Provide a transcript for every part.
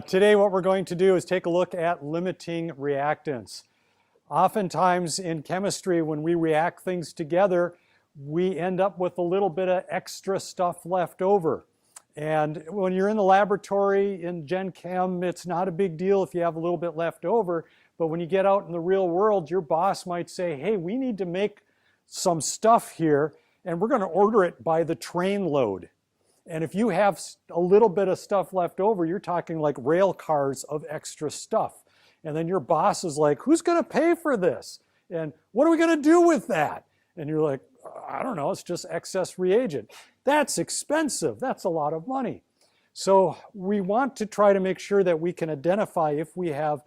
Today what we're going to do is take a look at limiting reactants. Oftentimes in chemistry, when we react things together, we end up with a little bit of extra stuff left over. And when you're in the laboratory in Gen Chem, it's not a big deal if you have a little bit left over. But when you get out in the real world, your boss might say, hey, we need to make some stuff here, and we're going to order it by the train load. And if you have a little bit of stuff left over, you're talking like rail cars of extra stuff. And then your boss is like, who's going to pay for this? And what are we going to do with that? And you're like, I don't know, it's just excess reagent. That's expensive. That's a lot of money. So we want to try to make sure that we can identify if we have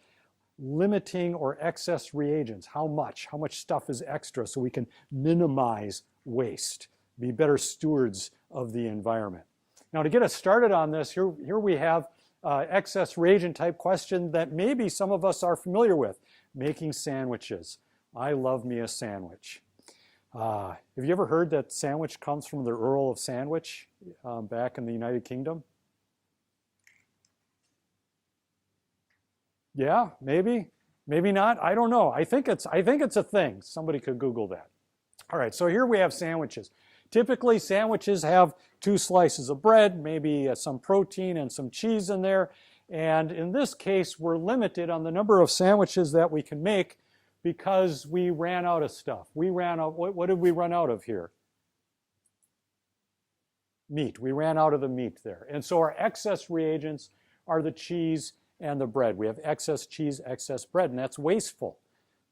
limiting or excess reagents. How much stuff is extra so we can minimize waste, be better stewards of the environment. Now to get us started on this, here we have excess reagent type question that maybe some of us are familiar with, making sandwiches. I love me a sandwich. Have you ever heard that sandwich comes from the Earl of Sandwich back in the United Kingdom? Yeah, maybe, maybe not. I don't know. I think it's a thing. Somebody could Google that. All right, so here we have sandwiches. Typically, sandwiches have 2 slices of bread, maybe some protein and some cheese in there. And in this case, we're limited on the number of sandwiches that we can make because we ran out of stuff. We ran out, what did we run out of here? Meat. We ran out of the meat there. And so our excess reagents are the cheese and the bread. We have excess cheese, excess bread, and that's wasteful.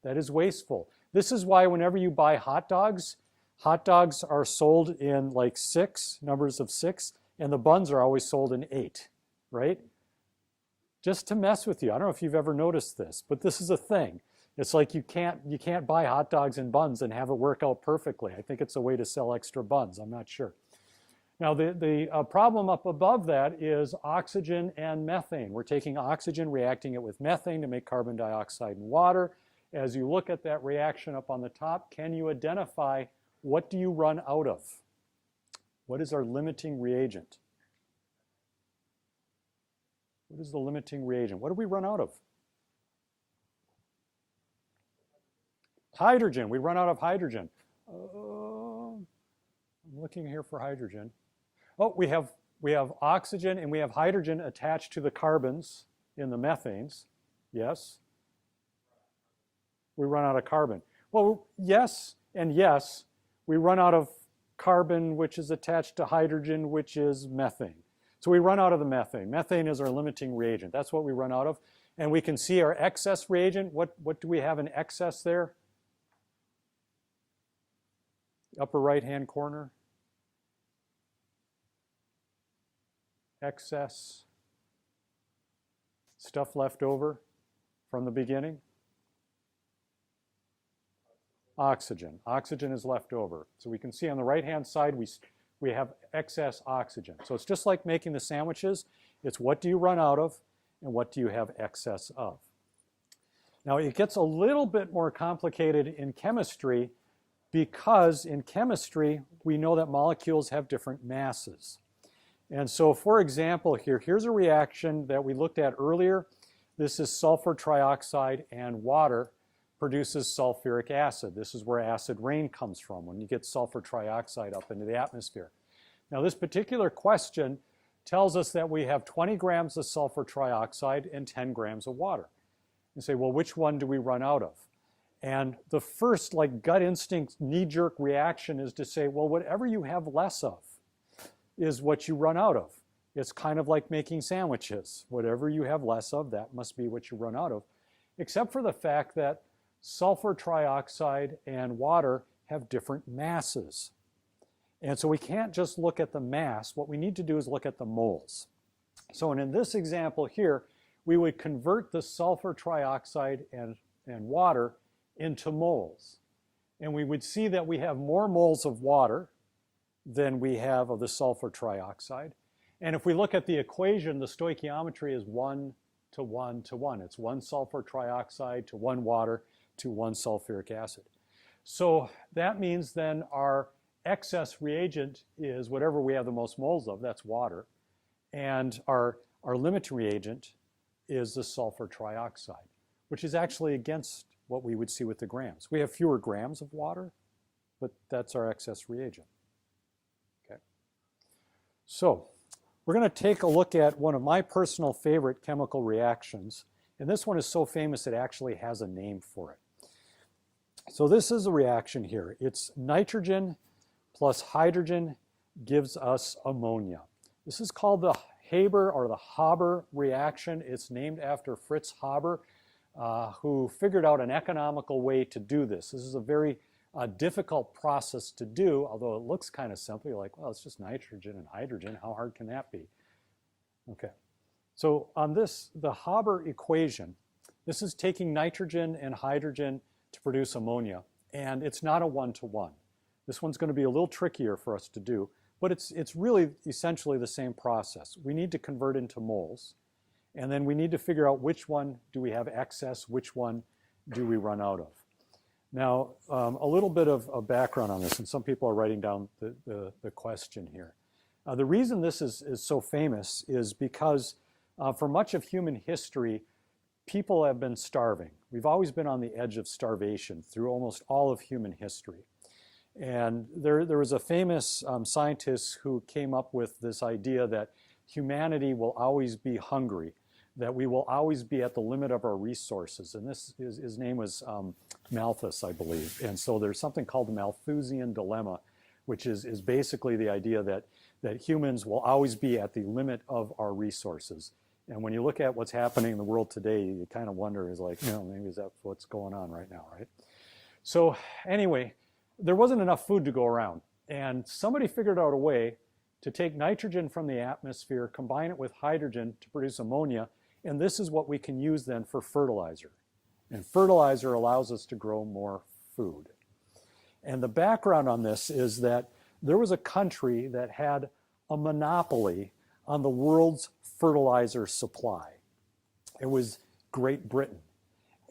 That is wasteful. This is why whenever you buy hot dogs are sold in like 6, numbers of 6, and the buns are always sold in 8, right? Just to mess with you. I don't know if you've ever noticed this, but this is a thing. It's like you can't buy hot dogs and buns and have it work out perfectly. I think it's a way to sell extra buns. I'm not sure. Now the problem up above that is oxygen and methane. We're taking oxygen, reacting it with methane to make carbon dioxide and water. As you look at that reaction up on the top, can you identify what do you run out of? What is our limiting reagent? What is the limiting reagent? What do we run out of? Hydrogen. We run out of hydrogen. I'm looking here for hydrogen. Oh, we have oxygen and we have hydrogen attached to the carbons in the methanes. Yes. We run out of carbon. Well, yes and yes. We run out of carbon, which is attached to hydrogen, which is methane. So we run out of the methane. Methane is our limiting reagent. That's what we run out of. And we can see our excess reagent. What do we have in excess there? Upper right-hand corner. Excess stuff left over from the beginning. Oxygen. Oxygen is left over. So we can see on the right-hand side we have excess oxygen. So it's just like making the sandwiches. It's what do you run out of and what do you have excess of. Now it gets a little bit more complicated in chemistry because in chemistry we know that molecules have different masses. And so for example here's a reaction that we looked at earlier. This is sulfur trioxide and water produces sulfuric acid. This is where acid rain comes from, when you get sulfur trioxide up into the atmosphere. Now this particular question tells us that we have 20 grams of sulfur trioxide and 10 grams of water. You say, well, which one do we run out of? And the first gut instinct knee-jerk reaction is to say, well, whatever you have less of is what you run out of. It's kind of like making sandwiches. Whatever you have less of, that must be what you run out of, except for the fact that sulfur trioxide and water have different masses. And so we can't just look at the mass. What we need to do is look at the moles. So in this example here, we would convert the sulfur trioxide and water into moles. And we would see that we have more moles of water than we have of the sulfur trioxide. And if we look at the equation, the stoichiometry is 1 to 1 to 1. It's 1 sulfur trioxide to 1 water to 1 sulfuric acid. So that means then our excess reagent is whatever we have the most moles of, that's water. And our Our limit reagent is the sulfur trioxide, which is actually against what we would see with the grams. We have fewer grams of water, but that's our excess reagent. Okay. So we're going to take a look at one of my personal favorite chemical reactions, and this one is so famous it actually has a name for it. So this is a reaction here. It's nitrogen plus hydrogen gives us ammonia. This is called the Haber or the Haber reaction. It's named after Fritz Haber, who figured out an economical way to do this. This is a very difficult process to do, although it looks kind of simple. You're like, well, it's just nitrogen and hydrogen. How hard can that be? Okay. So on this, the Haber equation, this is taking nitrogen and hydrogen to produce ammonia, and it's not a one-to-one. This one's going to be a little trickier for us to do, but it's really essentially the same process. We need to convert into moles, and then we need to figure out which one do we have excess, which one do we run out of. Now, a little bit of a background on this, and some people are writing down the question here. The reason this is so famous is because for much of human history, people have been starving. We've always been on the edge of starvation through almost all of human history. And there was a famous scientist who came up with this idea that humanity will always be hungry, that we will always be at the limit of our resources. And his name was Malthus, I believe. And so there's something called the Malthusian dilemma, which is basically the idea that humans will always be at the limit of our resources. And when you look at what's happening in the world today, you kind of wonder, is like, maybe is that what's going on right now, right? So anyway, there wasn't enough food to go around. And somebody figured out a way to take nitrogen from the atmosphere, combine it with hydrogen to produce ammonia, and this is what we can use then for fertilizer. And fertilizer allows us to grow more food. And the background on this is that there was a country that had a monopoly on the world's fertilizer supply. It was Great Britain.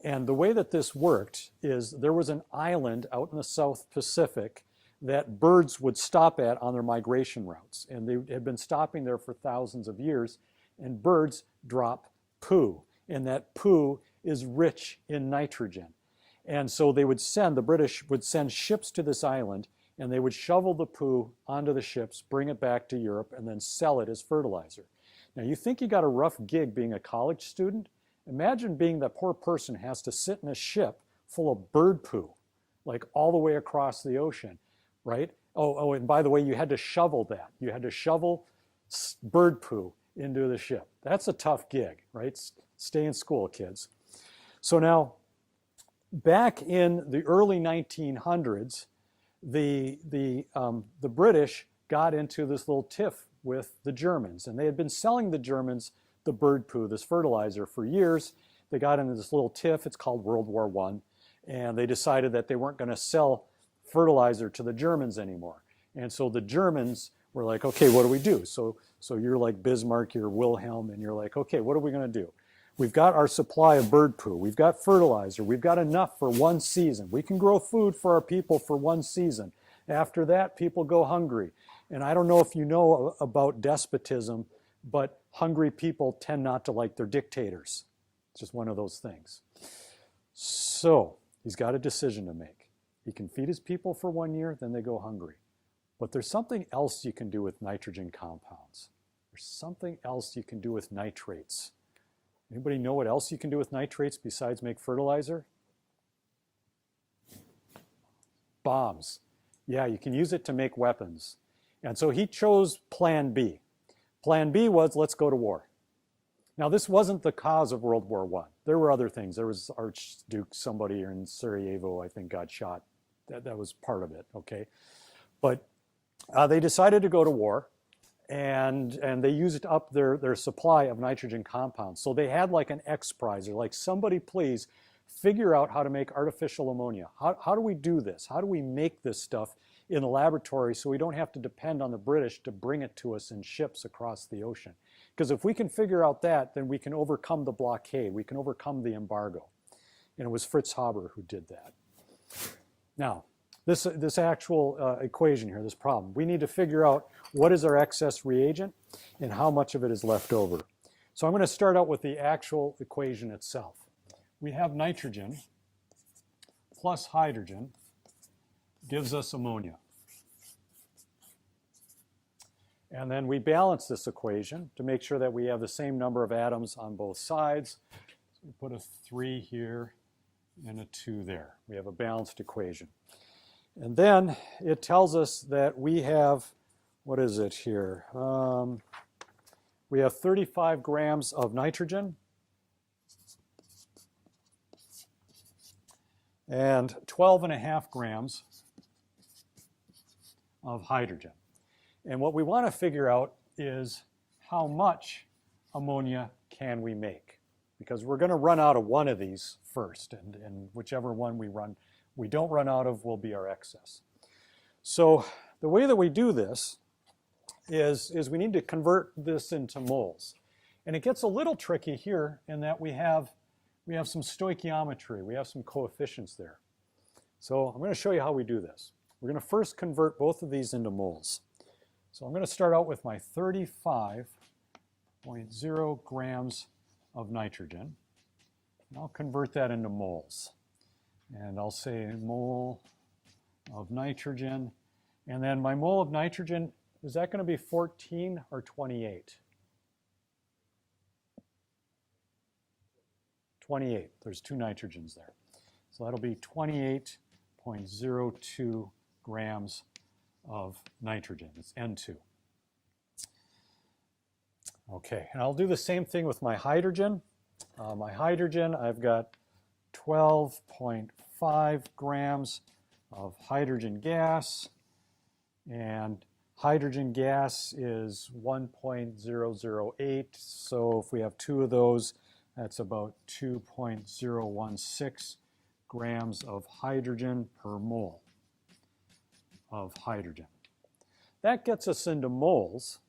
And the way that this worked is there was an island out in the South Pacific that birds would stop at on their migration routes. And they had been stopping there for thousands of years. And birds drop poo. And that poo is rich in nitrogen. And so the British would send ships to this island, and they would shovel the poo onto the ships, bring it back to Europe, and then sell it as fertilizer. Now, you think you got a rough gig being a college student? Imagine being that poor person who has to sit in a ship full of bird poo, like all the way across the ocean, right? Oh, and by the way, you had to shovel that. You had to shovel bird poo into the ship. That's a tough gig, right? Stay in school, kids. So now, back in the early 1900s, the British got into this little tiff with the Germans, and they had been selling the Germans the bird poo, this fertilizer, for years. They got into this little tiff. It's called World War I, and they decided that they weren't going to sell fertilizer to the Germans anymore. And so the Germans were like, okay, what do we do? So you're like Bismarck, you're Wilhelm, and you're like, okay, what are we going to do? We've got our supply of bird poo. We've got fertilizer. We've got enough for one season. We can grow food for our people for one season. After that, people go hungry. And I don't know if you know about despotism, but hungry people tend not to like their dictators. It's just one of those things. So he's got a decision to make. He can feed his people for 1 year, then they go hungry. But there's something else you can do with nitrogen compounds. There's something else you can do with nitrates. Anybody know what else you can do with nitrates besides make fertilizer? Bombs. Yeah, you can use it to make weapons. And so he chose Plan B. Plan B was, let's go to war. Now, this wasn't the cause of World War I. There were other things. There was Archduke somebody in Sarajevo, I think, got shot. That was part of it, okay? But they decided to go to war, and they used up their supply of nitrogen compounds. So they had like an X Prize, or like, somebody please figure out how to make artificial ammonia. How do we do this? How do we make this stuff in the laboratory so we don't have to depend on the British to bring it to us in ships across the ocean? Because if we can figure out that, then we can overcome the blockade. We can overcome the embargo. And it was Fritz Haber who did that. Now, this actual equation here, this problem, we need to figure out what is our excess reagent and how much of it is left over. So I'm going to start out with the actual equation itself. We have nitrogen plus hydrogen gives us ammonia. And then we balance this equation to make sure that we have the same number of atoms on both sides. So we put a 3 here and a 2 there. We have a balanced equation. And then it tells us that we have, what is it here? We have 35 grams of nitrogen and 12.5 grams of hydrogen. And what we want to figure out is how much ammonia can we make? Because we're going to run out of one of these first, and whichever one we don't run out of will be our excess. So the way that we do this is we need to convert this into moles. And it gets a little tricky here in that we have some stoichiometry, we have some coefficients there. So I'm going to show you how we do this. We're going to first convert both of these into moles. So I'm going to start out with my 35.0 grams of nitrogen. And I'll convert that into moles. And I'll say a mole of nitrogen. And then my mole of nitrogen, is that going to be 14 or 28? 28. There's 2 nitrogens there. So that'll be 28.02 grams of nitrogen. It's N2. Okay, and I'll do the same thing with my hydrogen. I've got 12.5 grams of hydrogen gas, and hydrogen gas is 1.008, so if we have 2 of those, that's about 2.016 grams of hydrogen per mole of hydrogen. That gets us into moles,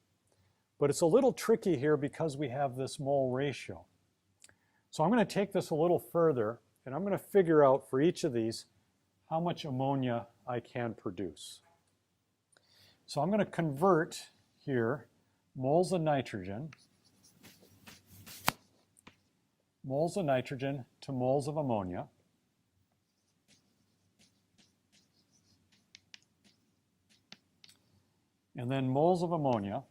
but it's a little tricky here because we have this mole ratio. So I'm going to take this a little further, and I'm going to figure out for each of these how much ammonia I can produce. So I'm going to convert here moles of nitrogen to moles of ammonia. And then moles of ammonia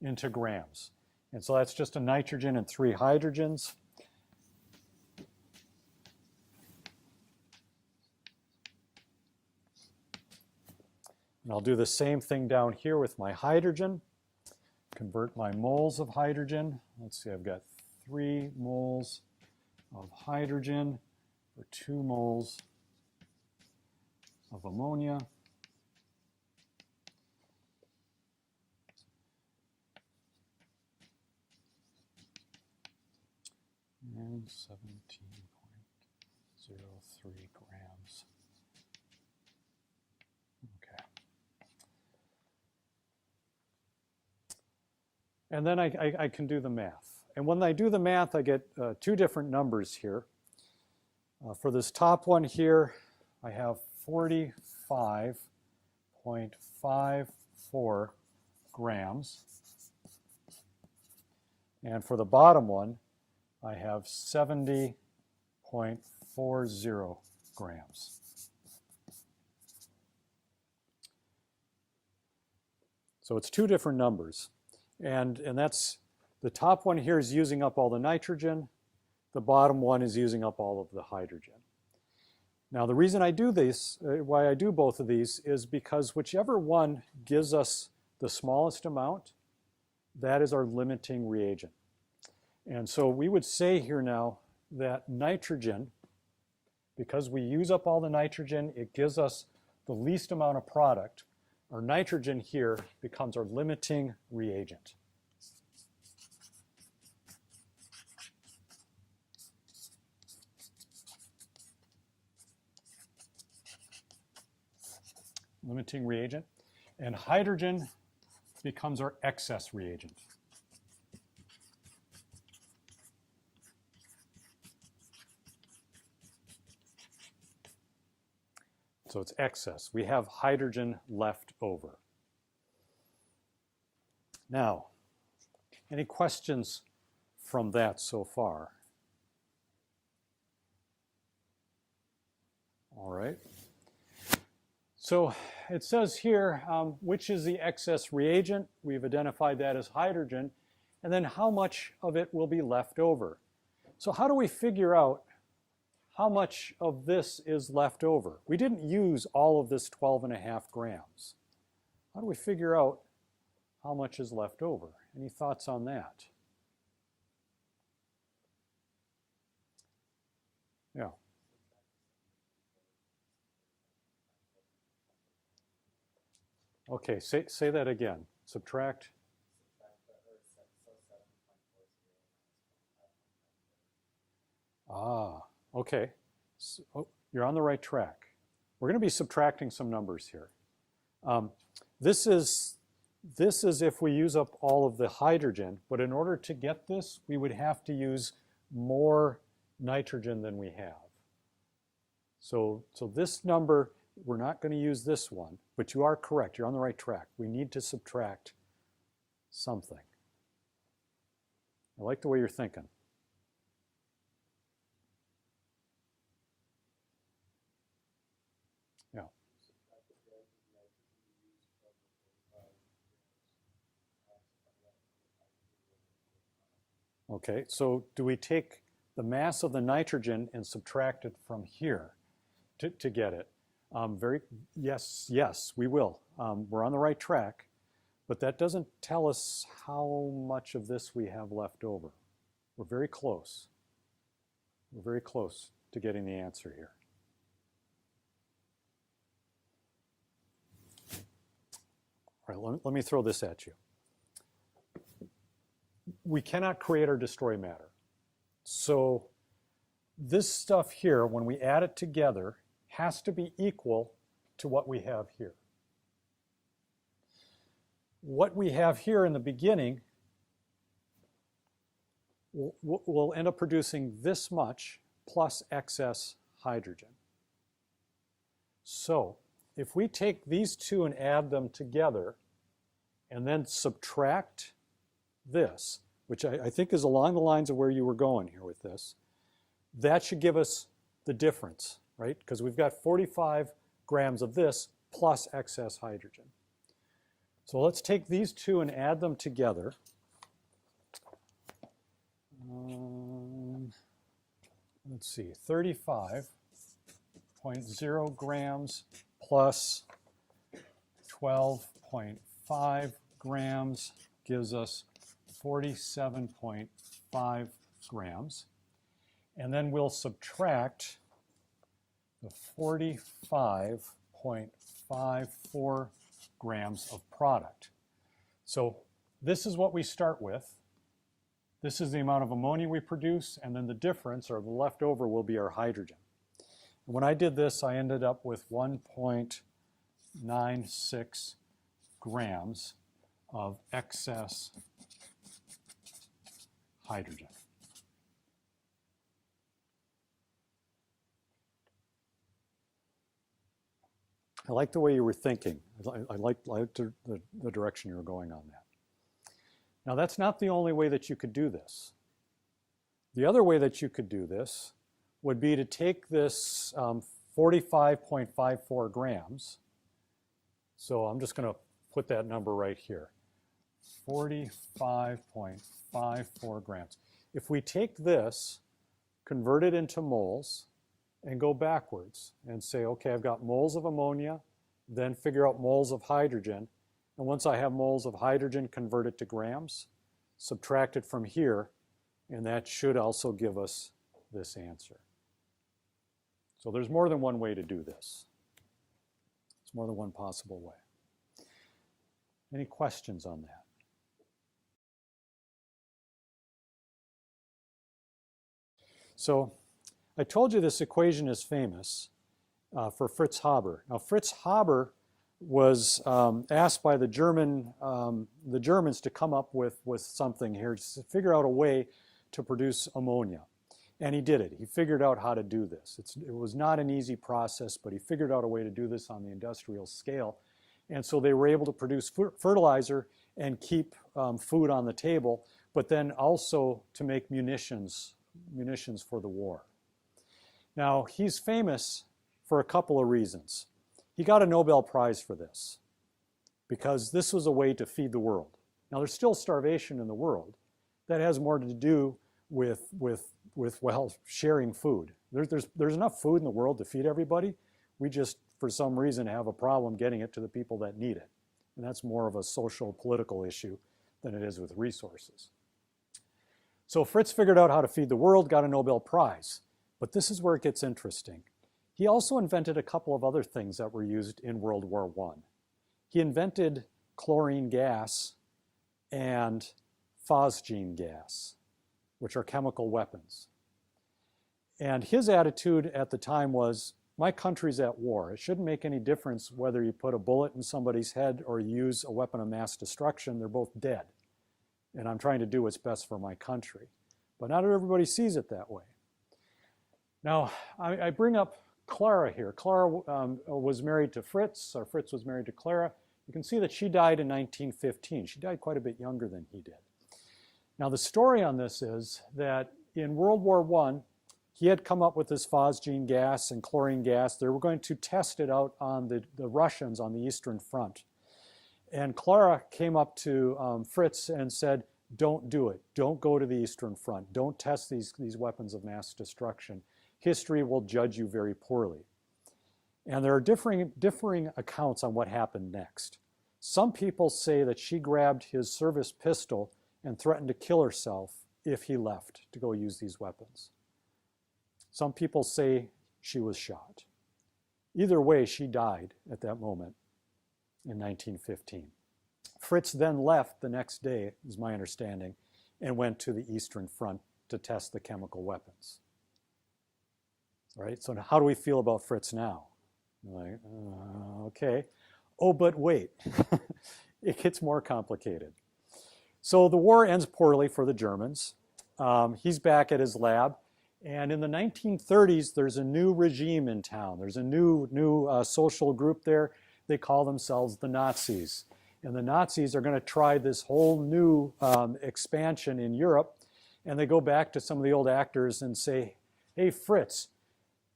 into grams. And so that's just a nitrogen and 3 hydrogens. And I'll do the same thing down here with my hydrogen. Convert my moles of hydrogen. Let's see, I've got 3 moles of hydrogen for 2 moles of ammonia. And 17.03 grams. Okay. And then I can do the math. And when I do the math, I get 2 different numbers here. For this top one here, I have 45.54 grams. And for the bottom one, I have 70.40 grams. So it's 2 different numbers. And that's, the top one here is using up all the nitrogen. The bottom one is using up all of the hydrogen. Now the reason I do this, why I do both of these, is because whichever one gives us the smallest amount, that is our limiting reagent. And so we would say here now that nitrogen, because we use up all the nitrogen, it gives us the least amount of product. Our nitrogen here becomes our limiting reagent. Limiting reagent. And hydrogen becomes our excess reagent. So it's excess. We have hydrogen left over. Now, any questions from that so far? All right. So it says here, which is the excess reagent? We've identified that as hydrogen. And then how much of it will be left over? So how do we figure out how much of this is left over? We didn't use all of this 12.5 grams. How do we figure out how much is left over? Any thoughts on that? Yeah. Okay, say that again. Subtract. Ah, okay. So, you're on the right track. We're going to be subtracting some numbers here. This is if we use up all of the hydrogen, but in order to get this, we would have to use more nitrogen than we have. So this number, we're not going to use this one, but you are correct. You're on the right track. We need to subtract something. I like the way you're thinking. Yeah. Okay, so do we take the mass of the nitrogen and subtract it from here to get it? Yes, we will. We're on the right track, but that doesn't tell us how much of this we have left over. We're very close. We're very close to getting the answer here. All right, let me throw this at you. We cannot create or destroy matter. So this stuff here, when we add it together, has to be equal to what we have here. What we have here in the beginning will end up producing this much plus excess hydrogen. So if we take these two and add them together and then subtract this, which I think is along the lines of where you were going here with this, that should give us the difference, right? Because we've got 45 grams of this plus excess hydrogen. So let's take these two and add them together. Let's see, 35.0 grams plus 12.5 grams gives us 47.5 grams. And then we'll subtract the 45.54 grams of product. So this is what we start with. This is the amount of ammonia we produce, and then the difference, or the leftover, will be our hydrogen. And when I did this, I ended up with 1.96 grams of excess hydrogen. I like the way you were thinking. I liked the direction you were going on that. Now, that's not the only way that you could do this. The other way that you could do this would be to take this 45.54 grams. So I'm just going to put that number right here. 45.54 grams. If we take this, convert it into moles, and go backwards and say, okay, I've got moles of ammonia, then figure out moles of hydrogen. And once I have moles of hydrogen, convert it to grams, subtract it from here, and that should also give us this answer. So there's more than one way to do this. There's more than one possible way. Any questions on that? So I told you this equation is famous for Fritz Haber. Now, Fritz Haber was asked by the Germans to come up with something here to figure out a way to produce ammonia. And he did it. He figured out how to do this. It was not an easy process, but he figured out a way to do this on the industrial scale. And so they were able to produce fertilizer and keep food on the table, but then also to make munitions for the war. Now, he's famous for a couple of reasons. He got a Nobel Prize for this because this was a way to feed the world. Now, there's still starvation in the world. That has more to do with well, sharing food. There's enough food in the world to feed everybody. We just, for some reason, have a problem getting it to the people that need it. And that's more of a social, political issue than it is with resources. So Fritz figured out how to feed the world, got a Nobel Prize. But this is where it gets interesting. He also invented a couple of other things that were used in World War I. He invented chlorine gas and phosgene gas, which are chemical weapons. And his attitude at the time was, my country's at war. It shouldn't make any difference whether you put a bullet in somebody's head or you use a weapon of mass destruction. They're both dead. And I'm trying to do what's best for my country. But not everybody sees it that way. Now, I bring up Clara here. Clara was married to Fritz, or Fritz was married to Clara. You can see that she died in 1915. She died quite a bit younger than he did. Now, the story on this is that in World War I, he had come up with this phosgene gas and chlorine gas. They were going to test it out on the Russians on the Eastern Front. And Clara came up to Fritz and said, don't do it. Don't go to the Eastern Front. Don't test these weapons of mass destruction. History will judge you very poorly. And there are differing accounts on what happened next. Some people say that she grabbed his service pistol and threatened to kill herself if he left to go use these weapons. Some people say she was shot. Either way, she died at that moment in 1915. Fritz then left the next day, is my understanding, and went to the Eastern Front to test the chemical weapons. All right, so how do we feel about Fritz now? Like, okay. Oh, but wait, it gets more complicated. So the war ends poorly for the Germans. He's back at his lab. And in the 1930s, there's a new regime in town. There's a new social group there. They call themselves the Nazis. And the Nazis are going to try this whole new expansion in Europe. And they go back to some of the old actors and say, hey, Fritz,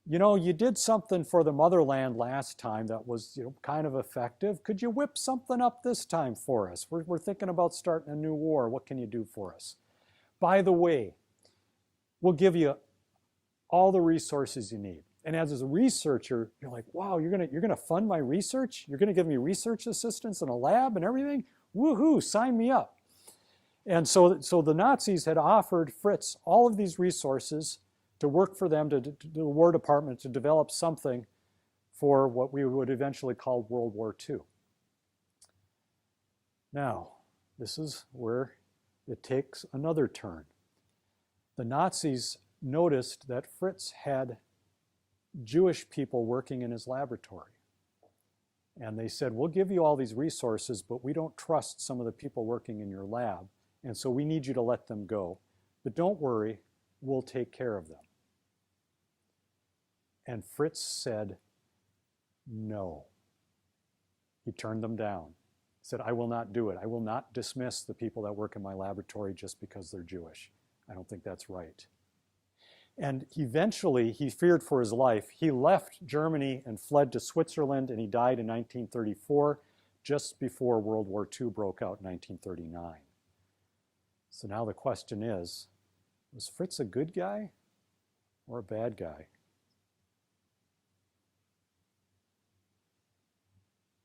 you know, you did something for the motherland last time that was, kind of effective. Could you whip something up this time for us? We're thinking about starting a new war. What can you do for us? By the way, we'll give you all the resources you need. And as a researcher, you're like, wow, you're gonna fund my research? You're gonna give me research assistance in a lab and everything? Woohoo, sign me up. And so the Nazis had offered Fritz all of these resources to work for them, to the War Department, to develop something for what we would eventually call World War II. Now, this is where it takes another turn. The Nazis noticed that Fritz had Jewish people working in his laboratory. And they said, we'll give you all these resources, but we don't trust some of the people working in your lab, and so we need you to let them go. But don't worry, we'll take care of them. And Fritz said, no. He turned them down. He said, I will not do it. I will not dismiss the people that work in my laboratory just because they're Jewish. I don't think that's right. And eventually, he feared for his life. He left Germany and fled to Switzerland, and he died in 1934, just before World War II broke out in 1939. So now the question is, was Fritz a good guy or a bad guy?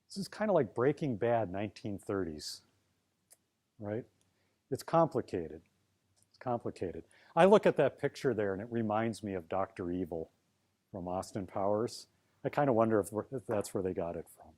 This is kind of like Breaking Bad 1930s, right? It's complicated. It's complicated. I look at that picture there and it reminds me of Dr. Evil from Austin Powers. I kind of wonder if that's where they got it from.